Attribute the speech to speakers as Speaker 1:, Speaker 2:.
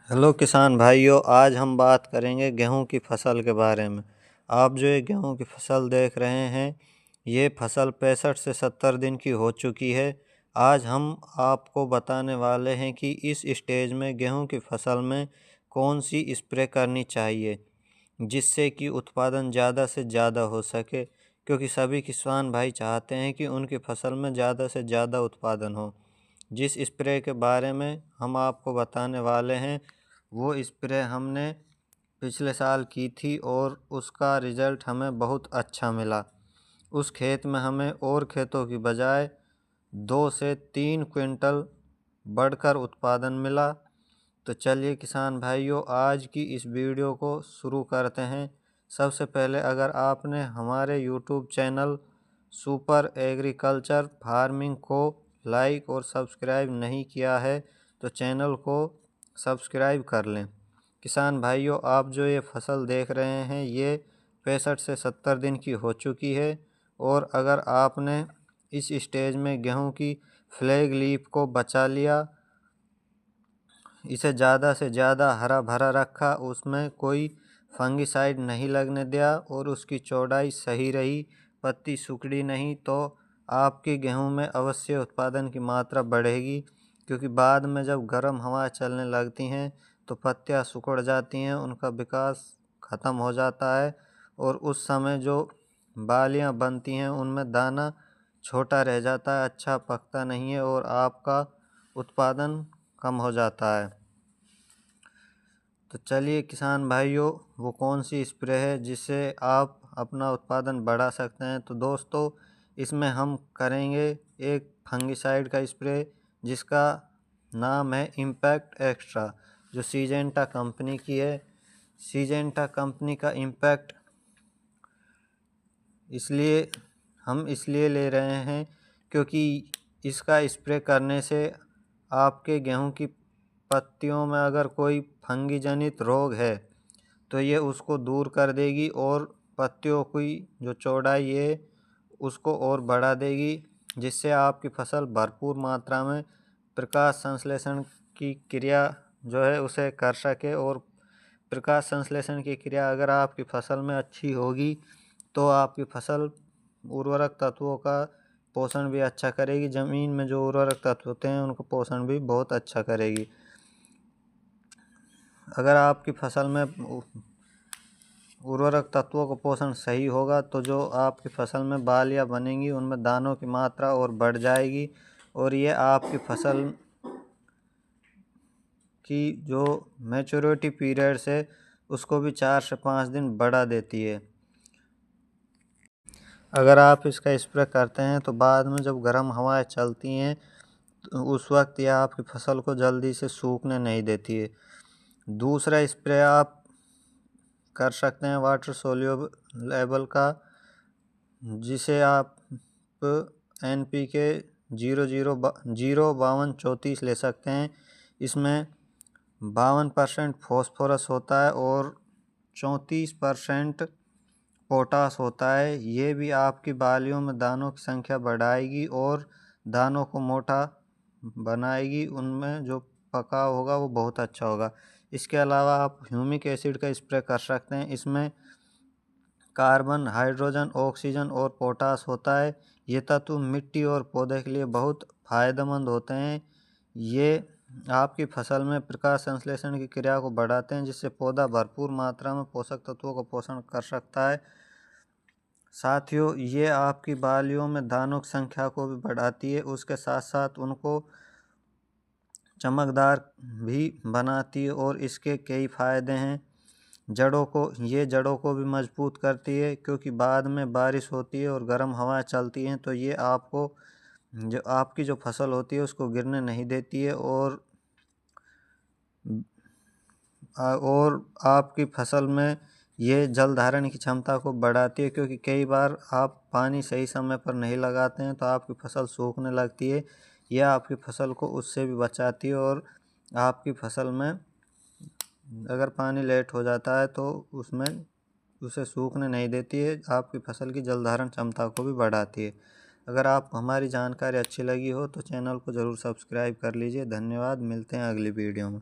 Speaker 1: Hello किसान भाइयों, आज हम बात करेंगे गेहूं की फसल के बारे में। आप जो ये गेहूं की फसल देख रहे हैं, ये फसल 65 से 70 दिन की हो चुकी है। आज हम आपको बताने वाले हैं कि इस स्टेज में गेहूं की फसल में कौन सी स्प्रे करनी चाहिए जिससे कि उत्पादन ज़्यादा से ज़्यादा हो सके, क्योंकि सभी किसान भाई चाहते हैं कि उनकी फसल में ज़्यादा से ज़्यादा उत्पादन हो। जिस स्प्रे के बारे में हम आपको बताने वाले हैं वो स्प्रे हमने पिछले साल की थी और उसका रिज़ल्ट हमें बहुत अच्छा मिला। उस खेत में हमें और खेतों की बजाय 2 से 3 क्विंटल बढ़कर उत्पादन मिला। तो चलिए किसान भाइयों, आज की इस वीडियो को शुरू करते हैं। सबसे पहले अगर आपने हमारे YouTube channel super agriculture farming को लाइक और सब्सक्राइब नहीं किया है तो चैनल को सब्सक्राइब कर लें। किसान भाइयों, आप जो ये फसल देख रहे हैं ये 65 से 70 दिन की हो चुकी है और अगर आपने इस स्टेज में गेहूं की फ्लैग लीफ को बचा लिया, इसे ज़्यादा से ज़्यादा हरा भरा रखा, उसमें कोई फंगिसाइड नहीं लगने दिया और उसकी चौड़ाई सही रही, पत्ती सुकड़ी नहीं, तो आपके गेहूं में अवश्य उत्पादन की मात्रा बढ़ेगी। क्योंकि बाद में जब गर्म हवा चलने लगती हैं तो पत्तियां सिकुड़ जाती हैं, उनका विकास ख़त्म हो जाता है और उस समय जो बालियां बनती हैं उनमें दाना छोटा रह जाता है, अच्छा पकता नहीं है और आपका उत्पादन कम हो जाता है। तो चलिए किसान भाइयों, वो कौन सी स्प्रे है जिससे आप अपना उत्पादन बढ़ा सकते हैं। तो दोस्तों, इसमें हम करेंगे एक फंगिसाइड का स्प्रे जिसका नाम है इम्पैक्ट एक्स्ट्रा, जो सीजेंटा कंपनी की है। सीजेंटा कंपनी का इम्पैक्ट इसलिए ले रहे हैं क्योंकि इसका स्प्रे करने से आपके गेहूं की पत्तियों में अगर कोई फंगी जनित रोग है तो ये उसको दूर कर देगी और पत्तियों की जो चौड़ाई है उसको और बढ़ा देगी, जिससे आपकी फसल भरपूर मात्रा में प्रकाश संश्लेषण की क्रिया जो है उसे कर सके। और प्रकाश संश्लेषण की क्रिया अगर आपकी फसल में अच्छी होगी तो आपकी फसल उर्वरक तत्वों का पोषण भी अच्छा करेगी, ज़मीन में जो उर्वरक तत्व होते हैं उनको पोषण भी बहुत अच्छा करेगी। अगर आपकी फसल में उर्वरक तत्वों का पोषण सही होगा तो जो आपकी फसल में बालियाँ बनेंगी उनमें दानों की मात्रा और बढ़ जाएगी और ये आपकी फसल की जो मैच्योरिटी पीरियड्स है उसको भी 4 से 5 दिन बढ़ा देती है। अगर आप इसका स्प्रे करते हैं तो बाद में जब गर्म हवाएं चलती हैं तो उस वक्त यह आपकी फसल को जल्दी से सूखने नहीं देती है। दूसरा स्प्रे आप कर सकते हैं वाटर सोल्यूबल का, जिसे आप NPK 00 52 34 ले सकते हैं। इसमें 52% फॉस्फोरस होता है और 34% पोटास होता है। ये भी आपकी बालियों में दानों की संख्या बढ़ाएगी और दानों को मोटा बनाएगी, उनमें जो पकाव होगा वो बहुत अच्छा होगा। इसके अलावा आप ह्यूमिक एसिड का स्प्रे कर सकते हैं। इसमें कार्बन, हाइड्रोजन, ऑक्सीजन और पोटास होता है। ये तत्व मिट्टी और पौधे के लिए बहुत फायदेमंद होते हैं। ये आपकी फसल में प्रकाश संश्लेषण की क्रिया को बढ़ाते हैं, जिससे पौधा भरपूर मात्रा में पोषक तत्वों का पोषण कर सकता है। साथियों, ये आपकी बालियों में दानों की संख्या को भी बढ़ाती है, उसके साथ साथ उनको चमकदार भी बनाती है और इसके कई फायदे हैं। जड़ों को भी मजबूत करती है, क्योंकि बाद में बारिश होती है और गर्म हवाएं चलती हैं तो ये आपको जो आपकी जो फसल होती है उसको गिरने नहीं देती है और आपकी फसल में ये जल धारण की क्षमता को बढ़ाती है। क्योंकि कई बार आप पानी सही समय पर नहीं लगाते हैं तो आपकी फसल सूखने लगती है। यह आपकी फसल को उससे भी बचाती है और आपकी फसल में अगर पानी लेट हो जाता है तो उसमें उसे सूखने नहीं देती है, आपकी फसल की जल धारण क्षमता को भी बढ़ाती है। अगर आप हमारी जानकारी अच्छी लगी हो तो चैनल को ज़रूर सब्सक्राइब कर लीजिए। धन्यवाद, मिलते हैं अगली वीडियो में।